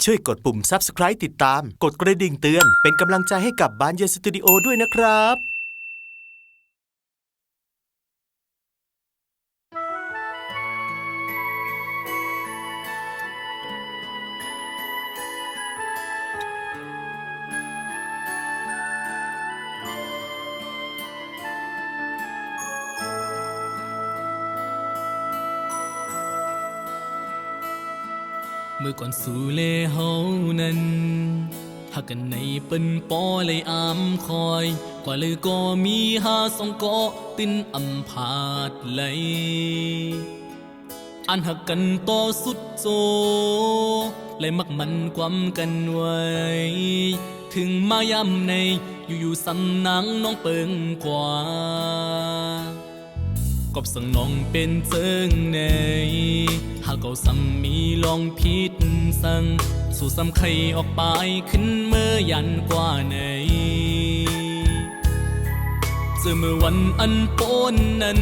ช่วยกดปุ่ม Subscribe ติดตามกดกระดิ่งเตือนเป็นกำลังใจให้กับบ้านเย็นสตูดิโอด้วยนะครับเมื่อก่อนสู่เลเฮานั้นหักกันในเป็นปอเลยอามคอยกว่าเลยก็มี5 2เกาะตินอำพาดเลยอันหักกันต่อสุดโจเลยมักมันความกันไว้ถึงมายำในอยู่ๆสำนังน้องเปิงกว่ากบสั่งน้องเป็นเจิงในหากเอาซ้ำมีลองพิษสั่งสู่ซ้ำไข่ออกไปขึ้นเมื่อยันกว่าในเจอเมื่อวันอันโปนนั้น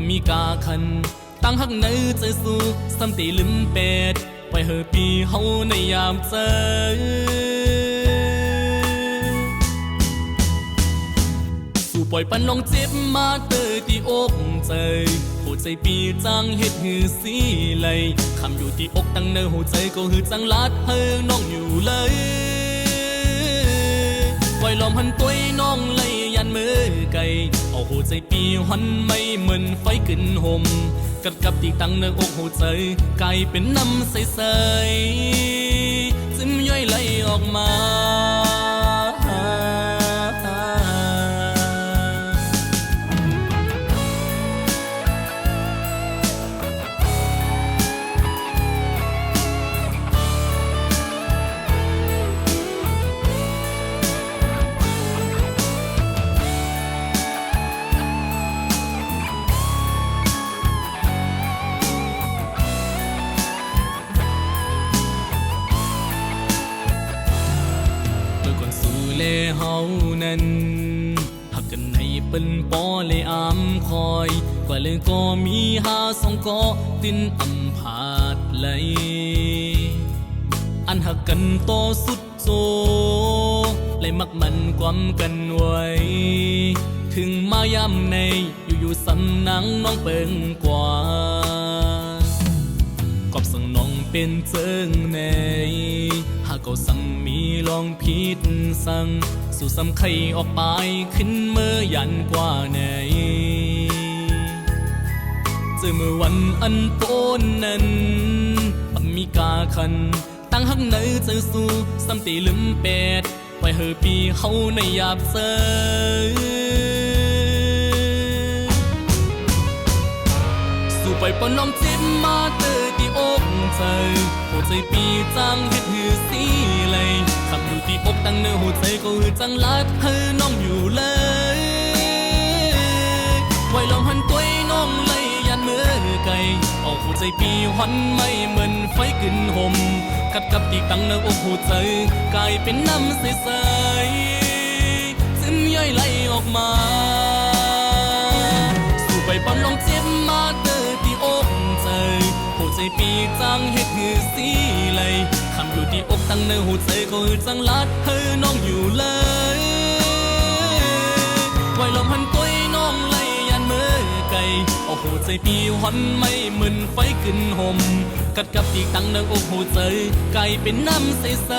มีกาคันตั้งหักในใจสู้ซ้ำตีลืมเป็ดไว้เฮอปีเฮาในยามเจอปล่อยปันลองเจ็บมาเตอที่อกใจหัวใจปีจังเฮ็ดหือสีไหลคำอยู่ที่อกตั้งเนื้อหัวใจก็หือจังลัดเฮอน้องอยู่เลยปล่อยลมหันตัวน้องเลยยันมือไกลเอาหัวใจปีหันไม่เหมือนไฟขึ้นห่มกัดกับที่ตั้งเนื้ออกหัวใจกลายเป็นน้ำใสๆจิ้มย่อยไหลออกมาเฮานั้นหักกันในเป็นปอเลยอามคอยกว่าเลยก็มี5 2เกาะตินอำพาดเลยอันหักกันต่อสุดโจเลยมักมันความกันไว้ถึงมายำในอยู่ๆสำนังน้องเปิงกว่ากอบสั่งน้องเป็นเจิงในหากเอาซ้ำมีลองพิษสั่งสู่ซ้ำไข่ออกไปขึ้นเมื่อยันกว่าในเจอเมื่อวันอันโปนนั้นมีกาคันตั้งหักในใจสู้ซ้ำตีลืมเป็ดไว้เฮอปีเฮาในยาบเจอสู่ไปปนน้องเจ็บมาเตอที่อกใจหัวใจปีจังเฮ็ดหือสีไหลคำอยู่ที่อกตั้งเนื้อหัวใจก็หือจังลัดเฮอน้องอยู่เลยไว้ลองหันตัวน้องเลยยันมือไกลเอาหัวใจปีหันไม่เหมือนไฟขึ้นห่มกัดกับที่ตั้งเนื้ออกหัวใจกลายเป็นน้ำใสๆซึมย่อยไหลออกมาสู่ไปปอนลองเจ็บมาเตอที่อกใจหัวใจปีจังเฮ็ดหือสีไหลคำอยู่ที่อกตั้งเนื้อหัวใจก็หือจังลัดเฮอน้องอยู่เลยไว้ลมหันตัวน้องเลยยันมือไกลเอาหัวใจปีหันไม่เหมือนไฟขึ้นห่มกัดกับที่ตั้งเนื้ออกหัวใจกลายเป็นน้ำใส